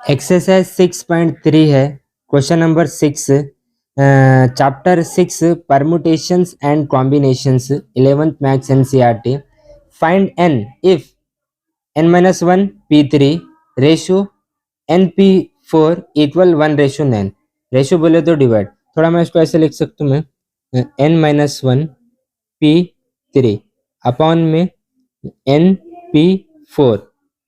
Exercise 6.3 है, question number 6, chapter 6 permutations and combinations 11th maths NCERT. Find N if n-1 p3 ratio np4 equal 1:9। Ratio बोले तो divide, थोड़ा मैं इसको ऐसे लिख सकता हूँ मैं n-1 p3 अपॉन में np4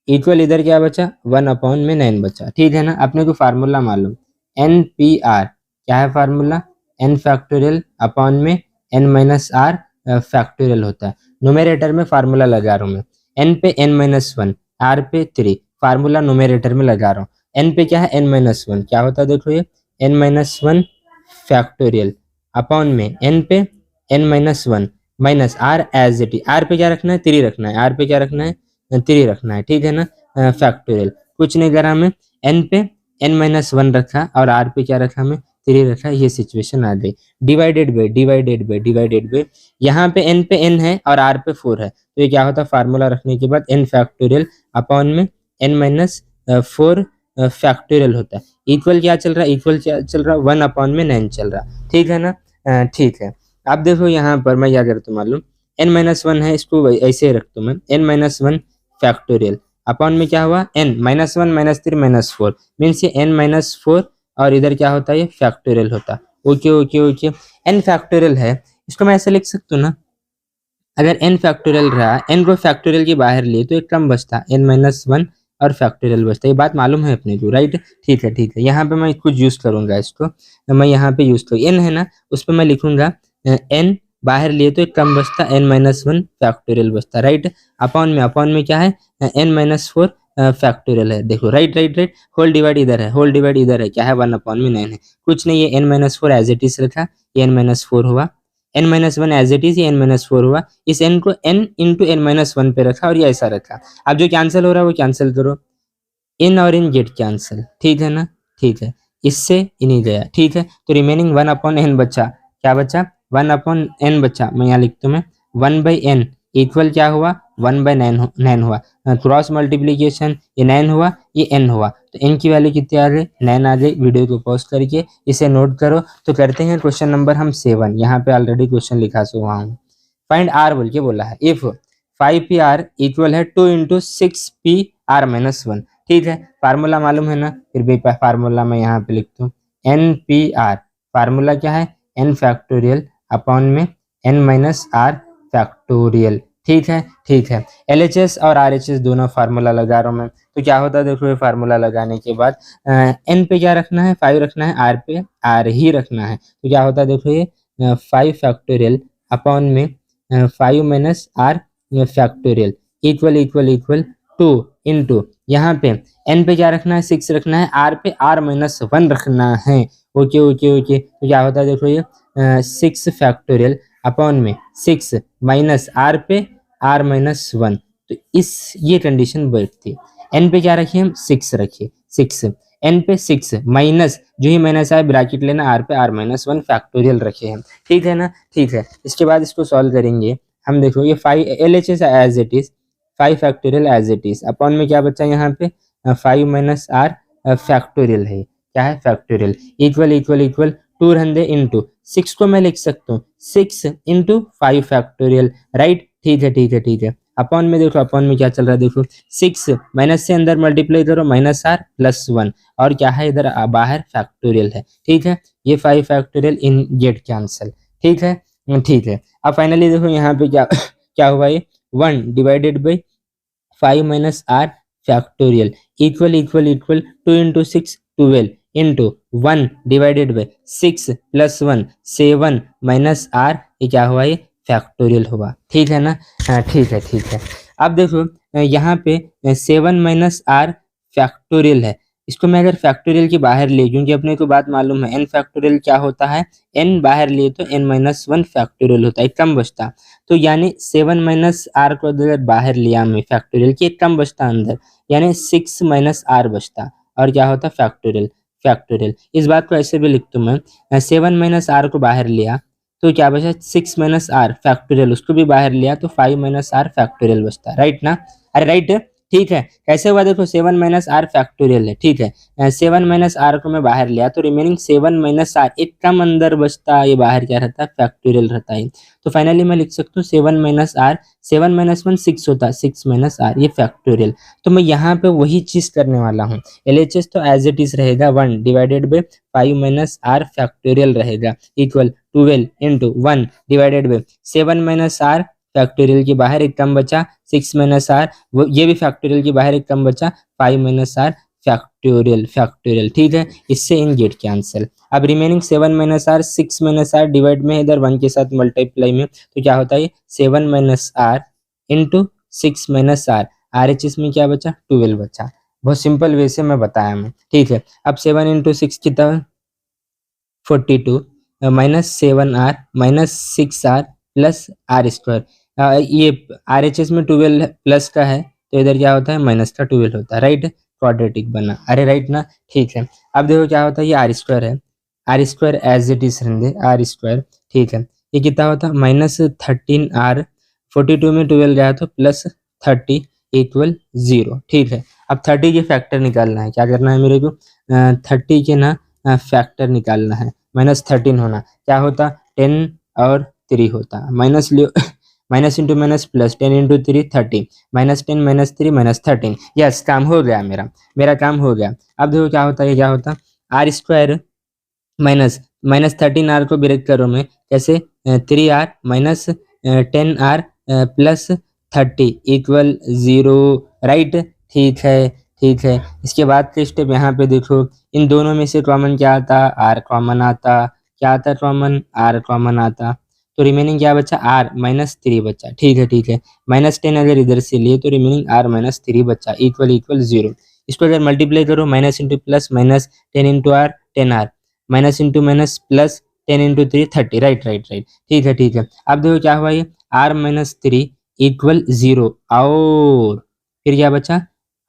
इक्वल इधर क्या बचा 1/9 बचा। ठीक है ना। अपने को फार्मूला मालूम NPR क्या है फार्मूला, n फैक्टोरियल अपॉन में n-r फैक्टोरियल होता है। न्यूमरेटर में फार्मूला लगा रहा हूँ मैं, n पे n-1 r पे 3, फार्मूला न्यूमरेटर में लगा रहा हूँ। n पे क्या है n-1 क्या होता है देखो ये n-1 फैक्टोरियल अपॉन में n पे n-1 minus r as it is. r पे क्या रखना है 3 रखना है, r पे क्या रखना है 3 रखना है। ठीक है ना। फैक्टोरियल कुछ नहीं करा मैं, n पे n-1 रखा और r पे क्या रखा मैं 3 रखा। ये सिचुएशन आ गई। डिवाइडेड बाय यहाँ पे n पे n है और r पे 4 है, तो ये क्या होता है फार्मूला रखने के बाद n फैक्टोरियल अपॉन में n-4 फैक्टोरियल होता है। इक्वल क्या चल रहा है, इक्वल क्या चल रहा है 1/9 चल रहा। ठीक है ना। ठीक है। अब देखो यहाँ पर मैं क्या करता हूँ मालूम, n-1 है, इसको ऐसे रखता हूँ मैं n-1 फैक्टोरियल अपॉन में क्या हुआ n-1 -3 -4 मीन्स ये n-4 और इधर क्या होता है ये फैक्टोरियल होता। Okay okay okay. n factorial है, इसको मैं ऐसे लिख सकता हूँ ना, अगर n फैक्टोरियल रहा, n को फैक्टोरियल के बाहर लिए तो एक टर्म बचता n-1 और फैक्टोरियल बचता। ये बात मालूम है अपने को, राइट। ठीक है। यहाँ पे मैं कुछ यूज करूंगा, इसको मैं यहाँ पे यूज करूँ, n है ना उस पर मैं लिखूंगा n बाहर लिए तो एक टर्म बचता n-1 फैक्टोरियल बचता, राइट। अपॉन में क्या है n-4 फैक्टोरियल है। देखो राइट। होल डिवाइड इधर है, होल डिवाइड इधर है, क्या है 1/9 है। कुछ नहीं, ये n-4 एज इट इज रखा, ये n-4 हुआ, n-1 एज इट इज, ये n-4 हुआ। इस n को n इंटू n-1 पे रखा और ये ऐसा रखा। अब जो कैंसिल हो रहा है वो कैंसिल करो, इन और इन गेट कैंसिल। ठीक है ना। ठीक है, इससे इन ही गया। ठीक है, तो रिमेनिंग 1/n बचा। क्या बचा 1/n बचा। मैं यहाँ लिखता हूँ मैं 1/n इक्वल क्या हुआ 1/9 हुआ। क्रॉस मल्टीप्लीकेशन, ये 9 हुआ ये n हुआ, तो n की वैल्यू कितनी आ गई 9 आ गई। वीडियो को पॉज करके इसे नोट करो। तो करते हैं क्वेश्चन नंबर हम 7। यहाँ पे ऑलरेडी क्वेश्चन लिखा हुआ हूँ। फाइंड r बोल के बोला है, इफ 5pr इक्वल है 2 इंटू 6pr-1। ठीक है, फार्मूला मालूम है ना, फिर भी फार्मूला मैं यहाँ पे लिखता हूँ NPR। फार्मूला क्या है n फैक्टोरियल अपॉन में n-r फैक्टोरियल। ठीक है। LHS और RHS दोनों फार्मूला लगा रहा हूँ मैं। तो क्या होता है देखो, ये फार्मूला लगाने के बाद n पे क्या रखना है 5 रखना है, r पे r ही रखना है। तो क्या होता है देखो ये 5 फैक्टोरियल अपॉन में 5 - r फैक्टोरियल इक्वल 2 इंटू यहाँ पे n पे क्या रखना है 6 रखना है, r पे r-1 रखना है। ओके। तो क्या होता है देखो ये 6 फैक्टोरियल अपॉन में 6 माइनस r पे r-1। तो इस ये कंडीशन बैठती है। n पे क्या रखिए हम 6 रखिए, 6 n पे 6 माइनस, जो ही माइनस आए ब्रैकेट लेना, r पे r-1 फैक्टोरियल रखे हैं। ठीक है ना। ठीक है, इसके बाद इसको सॉल्व करेंगे हम। देखो ये 5 LHS as it is, 5 factorial as it is upon में क्या बचा यहाँ पे 5 - r फैक्टोरियल है, क्या है फैक्टोरियल इक्वल 2 रहने इंटू 6 को मैं लिख सकता हूँ 6 इंटू 5 फैक्टोरियल, राइट। ठीक है। अपॉन में देखो, अपॉन में क्या चल रहा है देखो 6 माइनस से अंदर मल्टीप्लाई करो -r + 1 और क्या है इधर बाहर फैक्टोरियल है। ठीक है, ये 5 फैक्टोरियल इन गेट कैंसिल। ठीक है। अब फाइनली देखो यहाँ पे क्या क्या हुआ, ये 1 divided by 5 - r factorial equal 2 into 6 12 into 1 divided by 6 + 1 7 - r, ये क्या हुआ ये फैक्टोरियल हुआ। ठीक है ना। हाँ ठीक है। अब देखो यहाँ पे 7 - r फैक्टोरियल है, इसको मैं अगर फैक्टोरियल के बाहर ले, क्योंकि अपने को बात मालूम है n फैक्टोरियल क्या होता है, n बाहर लिए तो n-1 फैक्टोरियल होता है, एक कम बचता। तो यानी 7 - r को अगर बाहर लिया मैं फैक्टोरियल की, एक कम बचता अंदर, यानी 6 - r बचता और क्या होता फैक्टोरियल। इस बात को ऐसे भी लिखता हूँ मैं 7 - r को बाहर लिया तो क्या बचा 6 - r फैक्टोरियल, उसको भी बाहर लिया तो 5 - r फैक्टोरियल बचता, राइट ना। अरे राइट, ठीक है। कैसे हुआ देखो, 7 माइनस आर फैक्टोरियल है, ठीक है। 7 माइनस आर को मैं बाहर लिया तो रिमेनिंग 7 माइनस आर, एक कम अंदर बचता, ये बाहर क्या रहता है, फैक्टोरियल रहता है। तो फाइनली मैं लिख सकता हूँ 7 माइनस आर, 7 माइनस 1 6 होता है, 6 माइनस आर, ये फैक्टोरियल। तो मैं यहाँ पे वही चीज करने वाला हूँ। LHS तो एज इट इज रहेगा 1 divided by 5 minus R factorial रहेगा, equal 12 into 1 divided by 7 minus R factorial के बाहर एक कम बचा, 6 माइनस आर, वो ये भी फैक्टोरियल के बाहर एक कम बचा, 5 माइनस आर फैक्टोरियल, फैक्टोरियल, ठीक है। इससे इन गेट कैंसिल। अब remaining 7 minus R, 6 minus R divide में इधर 1 के साथ मल्टीप्लाई में, तो क्या होता है 7 minus R into 6 minus R, RHS में क्या बचा, 12 बचा। बहुत सिंपल वे से मैं बताया मैं, ठीक है। अब 7 इंटू 6 कितना, 42 minus 7 R minus 6 R plus R square. ये RHS में 12 प्लस का है तो इधर क्या होता है, माइनस का 12 होता है, राइट। क्वाड्रेटिक बना, अरे राइट ना, ठीक है। अब देखो क्या होता है, ये आर स्क्वायर है, R square as it is रहने दे, आर स्क्वायर, ठीक है। ये कितना होता है, माइनस 13 आर, 42 में 12 गया तो प्लस 30 इक्वल 0, ठीक है। अब 30 के फैक्टर निकालना है, क्या करना है मेरे को, 30 के ना फैक्टर निकालना है, माइनस 13 होना, क्या होता 10 और 3 होता, माइनस लियो minus into minus plus, 10 into 3 30, minus 10 minus 3 minus 13, yes काम हो गया, मेरा काम हो गया। अब देखो क्या होता है, क्या होता R square minus minus 13 R को ब्रेक करो मैं कैसे, 3 R minus 10 R plus 30 equal 0, right, ठीक है, ठीक है। इसके बाद के स्टेप यहाँ पे देखो, इन दोनों में से कॉमन क्या आता, आर कॉमन आता, क्या आता कॉमन, आर कॉमन आता, तो रिमेनिंग क्या बचा, आर माइनस 3 बचा, ठीक है, ठीक है। माइनस 10 अगर इधर से लिए तो रिमेनिंग आर माइनस 3 बचा, इक्वल इक्वल 0। इसको अगर मल्टीप्लाई करो, minus into plus minus 10 into R 10 R, minus into minus plus 10 into 3 30, right right right, ठीक है, ठीक है। अब देखो क्या हुआ, ये आर माइनस 3 इक्वल 0, और फिर क्या बचा,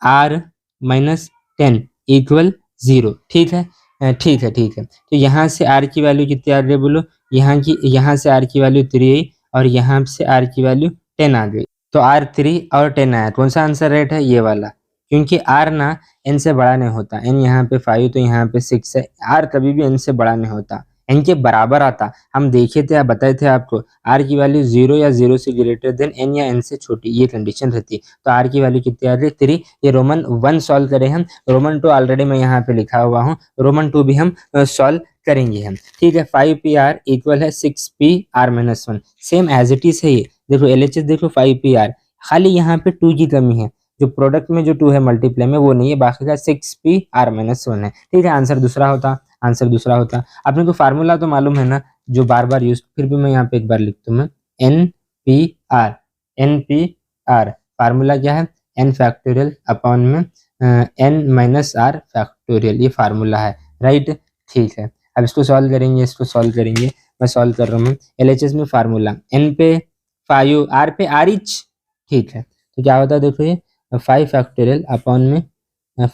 आर माइनस 10 इक्वल 0, ठीक है, ठीक है, ठीक है। तो यहाँ से आर की वैल्यू कितनी आ गई बोलो, यहाँ से आर की वैल्यू 3 आई और यहाँ से आर की वैल्यू 10 आ गई, तो आर 3 और 10 आया, कौन सा आंसर राइट है, ये वाला। क्योंकि आर ना एन से बड़ा नहीं होता, एन यहाँ पे 5 तो यहाँ पे 6 है, आर कभी भी एन से बड़ा नहीं होता, एन के बराबर आता। हम देखे थे, बताए थे आपको, आर की वैल्यू 0 या 0 से ग्रेटर देन एन या एन से छोटी, ये कंडीशन रहती है। तो आर की वैल्यू कितनी आ रही है, 3। ये रोमन 1 सॉल्व करें हम, रोमन 2 ऑलरेडी मैं यहाँ पे लिखा हुआ हूँ, रोमन 2 भी हम सॉल्व करेंगे हम, ठीक है। 5pr इक्वल है 6pr minus 1, same as it is है ये। देखो LHS देखो 5pr, खाली यहाँ पे 2 की कमी है, जो प्रोडक्ट में जो 2 है मल्टीप्लाई में वो नहीं है, बाकी का 6pr माइनस 1 है, ठीक है। आंसर दूसरा होता, आंसर दूसरा होता। आपने को फार्मूला तो मालूम है ना, जो बार बार यूज, फिर भी मैं यहाँ पे एक बार लिखता हूँ, NPR, NPR फार्मूला क्या है, n फैक्टोरियल अपॉन में n माइनस आर फैक्टोरियल, ये फार्मूला है, राइट, ठीक है। अब इसको सॉल्व करेंगे, इसको सॉल्व करेंगे, मैं सॉल्व कर रहा हूँ। LHS में फार्मूला n पे 5, r पे RH, ठीक है। तो क्या होता है देखो, ये 5 फैक्टोरियल अपॉन में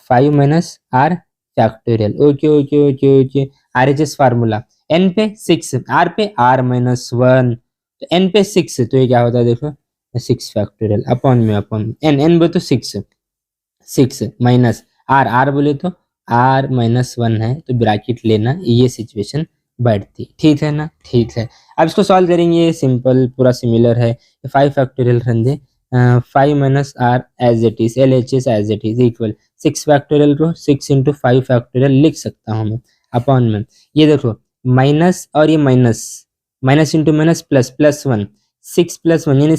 5 minus R factorial, okay okay okay okay. RHS formula n पे 6, r पे r माइनस 1, तो n पे 6, तो ये क्या होता है देखो 6 फैक्टोरियल अपॉन में n बोले तो 6 माइनस r बोले तो r माइनस 1 है, तो ब्रैकेट लेना, ये सिचुएशन बैठती, ठीक है ना, ठीक है। अब इसको सॉल्व करेंगे, सिंपल पूरा सिमिलर है, 5 फैक्टोरियल रन दे, 5 minus R as it is, LHS as it is equal 6 factorial को 6 इंटू 5 फैक्टोरियल लिख सकता हूँ मैं, अपॉन में ये देखो माइनस और ये minus, minus into minus plus, plus 1, 6 plus 1 यानी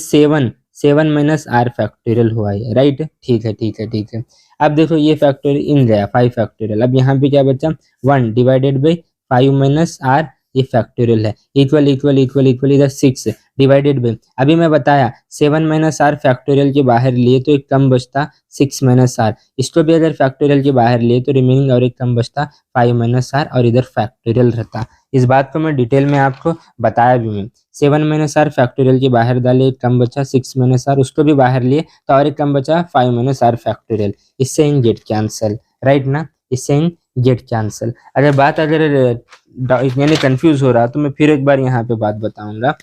7 माइनस आर फैक्टोरियल हुआ है, राइट, ठीक है, ठीक है, ठीक है। अब देखो ये फैक्टोरियल इन गया 5 फैक्टोरियल, अब यहाँ पे क्या बचा 1 डिवाइडेड बाई 5 माइनस आर, ये फैक्टोरियल है, इक्वल इक्वल इक्वल इक्वल इधर 6 डिवाइडेड बाई, अभी मैं बताया 7 माइनस आर फैक्टोरियल के बाहर लिए तो एक कम बचता 6 माइनस आर, इसको भी अगर फैक्टोरियल के बाहर लिए तो रिमेनिंग और एक कम बचता 5 माइनस आर, और इधर फैक्टोरियल रहता। इस बात को मैं डिटेल में आपको बताया भी मैं, 7 माइनस आर फैक्टोरियल के बाहर डाले, एक कम बचा 6 माइनस आर, उसको भी बाहर लिए तो और एक कम बचा 5 माइनस आर फैक्टोरियल, इससे इन गेट कैंसल, राइट ना, इससे इन गेट कैंसल। अगर बात अगर यानी कंफ्यूज हो रहा तो मैं फिर एक बार यहाँ पे बात बताऊंगा,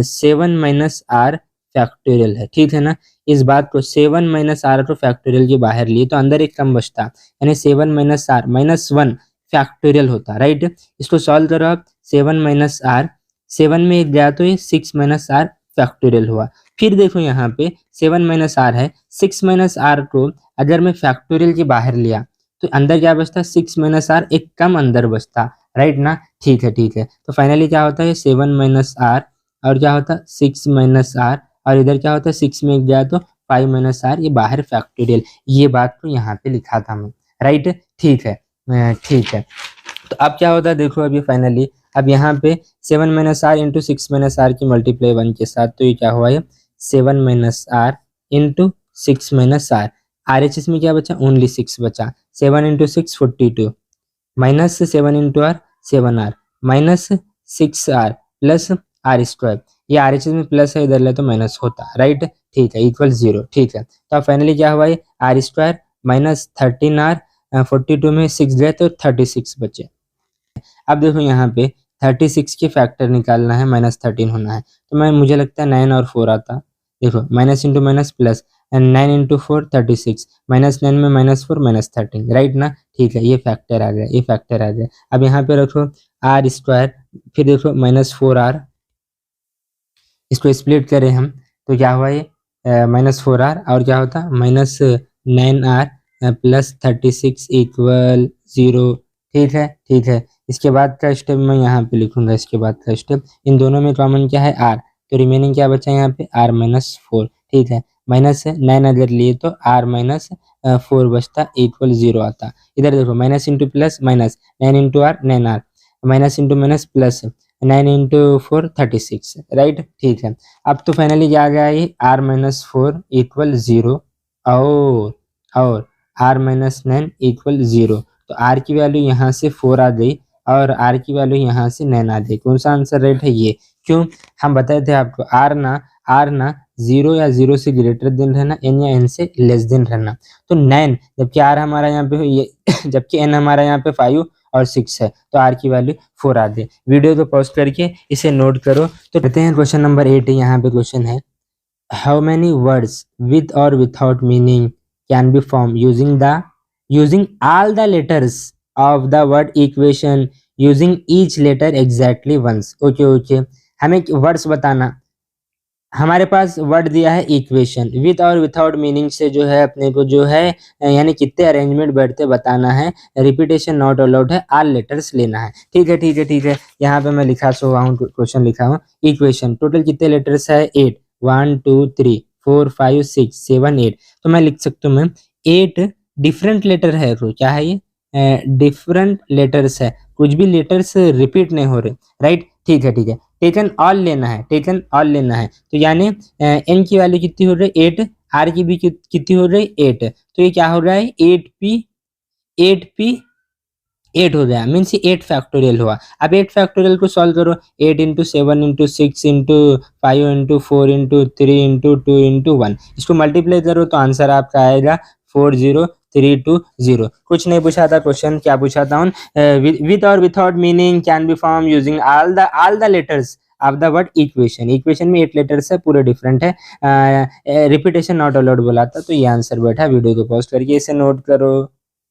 7 माइनस आर फैक्टोरियल है, ठीक है ना, इस बात को 7 माइनस आर को फैक्टोरियल के बाहर लिए तो अंदर एक कम बचता, यानी 7 माइनस आर माइनस 1 फैक्टोरियल होता, राइट। इसको सॉल्व करो आप, 7 माइनस आर, 7 में एक गया तो ये 6 माइनस आर फैक्टोरियल हुआ। फिर देखो यहाँ पे 7 माइनस आर है, 6 माइनस आर को अगर मैं फैक्टोरियल के बाहर लिया तो अंदर क्या बचता, 6 माइनस आर एक कम अंदर बचता, राइट ना। ठीक है ठीक है, तो फाइनली क्या होता है 7 माइनस आर और क्या होता 6 माइनस आर, और इधर क्या होता है 6 में एक गया तो 5 माइनस आर, ये बाहर फैक्टोरियल। ये बात तो यहाँ पे लिखा था मैं, राइट। ठीक है ठीक है, तो अब क्या होता है देखो अभी फाइनली, अब यहाँ पे 7 minus R into 6 minus R की मल्टीप्लाई 1 के साथ, तो ये क्या हुआ ये 7 minus R into 6 minus R, R H S में क्या बचा ओनली 6 बचा, 7 into 6 42 minus 7 into R 7 R minus 6 R plus R square, ये आर एच एस में प्लस है इधर ले तो माइनस होता, राइट। ठीक है, इक्वल 0। ठीक है, तो अब फाइनली क्या हुआ ये आर स्क्वायर माइनस 13 आर, 42 में 6 गए तो 36 बचे। अब देखो यहाँ पे 36 के फैक्टर निकालना है, माइनस 13 होना है, तो मैं मुझे लगता है 9 और 4 आता। देखो minus into minus plus, 9 into 4 36, minus 9 में माइनस 4 माइनस 13, राइट ना। ठीक है, ये फैक्टर आ गया, ये फैक्टर आ गया। अब यहाँ पे रखो आर स्क्वायर, फिर देखो माइनस 4 आर, इसको स्प्लिट करें हम तो क्या हुआ ये माइनस 4 आर और क्या होता माइनस 9 आर प्लस 36 इक्वल 0। ठीक है ठीक है, इसके बाद का स्टेप मैं यहाँ पे लिखूंगा, इसके बाद का स्टेप, इन दोनों में कॉमन क्या है आर, तो रिमेनिंग क्या बचा यहाँ पे आर माइनस 4। ठीक है, माइनस 9 अगर लिए तो आर माइनस 4 बचता, इक्वल 0 आता। इधर देखो minus into plus minus, 9 into R 9 R, minus into minus plus, 9 into 4 36, right. ठीक है, अब तो फाइनली क्या आ गया ये आर माइनस 4 इक्वल 0 और आर माइनस 9 इक्वल 0, तो आर की वैल्यू यहाँ से 4 आ गई और आर की वैल्यू यहाँ से 9 आ गई। कौन सा आंसर राइट है ये, क्यों हम बताए थे आपको आर ना 0 या 0 से ग्रेटर देन रहना, एन या एन से लेस देन रहना, तो 9 जबकि आर हमारा यहाँ पे ये जबकि एन हमारा यहाँ पे 5 और 6 है, तो आर की वैल्यू 4 आ गई। वीडियो को पॉज करके इसे नोट करो। तो कहते हैं क्वेश्चन नंबर 8 यहाँ पे क्वेश्चन है, हाउ मेनी वर्ड्स विद और without meaning can be form using all the letters of the word equation using each letter exactly once। Okay, हमें वर्ड्स बताना, हमारे पास वर्ड दिया है इक्वेशन, विद और विथआउट मीनिंग से जो है अपने को जो है यानी कितने अरेंजमेंट बैठते बताना है, रिपीटेशन नॉट अलाउड है, ऑल लेटर्स लेना है। ठीक है ठीक है ठीक है, यहाँ पे मैं लिखा हुआ हूँ, क्वेश्चन लिखा हूँ, इक्वेशन टोटल कितने लेटर्स है 8, 1 2 3 4 5 6 7 8, तो मैं लिख सकता हूँ मैं 8 डिफरेंट लेटर है, तो क्या है ये डिफरेंट लेटर्स है, कुछ भी लेटर्स रिपीट नहीं हो रहे, राइट। ठीक है ठीक है, टेकन ऑल लेना है, टेकन ऑल लेना है, तो यानी एन की वैल्यू कितनी हो रही है 8, आर की भी कितनी हो रही है 8, तो ये क्या हो रहा है 8 हो गया, मीन्स 8 फैक्टोरियल हुआ। अब 8 फैक्टोरियल को सॉल्व करो, 8 into 7 into 6 into 5 into 4 into 3 into 2 into 1, इसको मल्टीप्लाई करो तो आंसर आपका आएगा 40320। कुछ नहीं पूछा था क्वेश्चन, क्या पूछा था विद और without meaning can be form using all the letters of the word equation. Equation में 8 लेटर्स है, पूरे डिफरेंट है, रिपीटेशन नॉट अलाउड बोला था, तो ये आंसर बैठा। वीडियो को पॉज करके इसे नोट करो।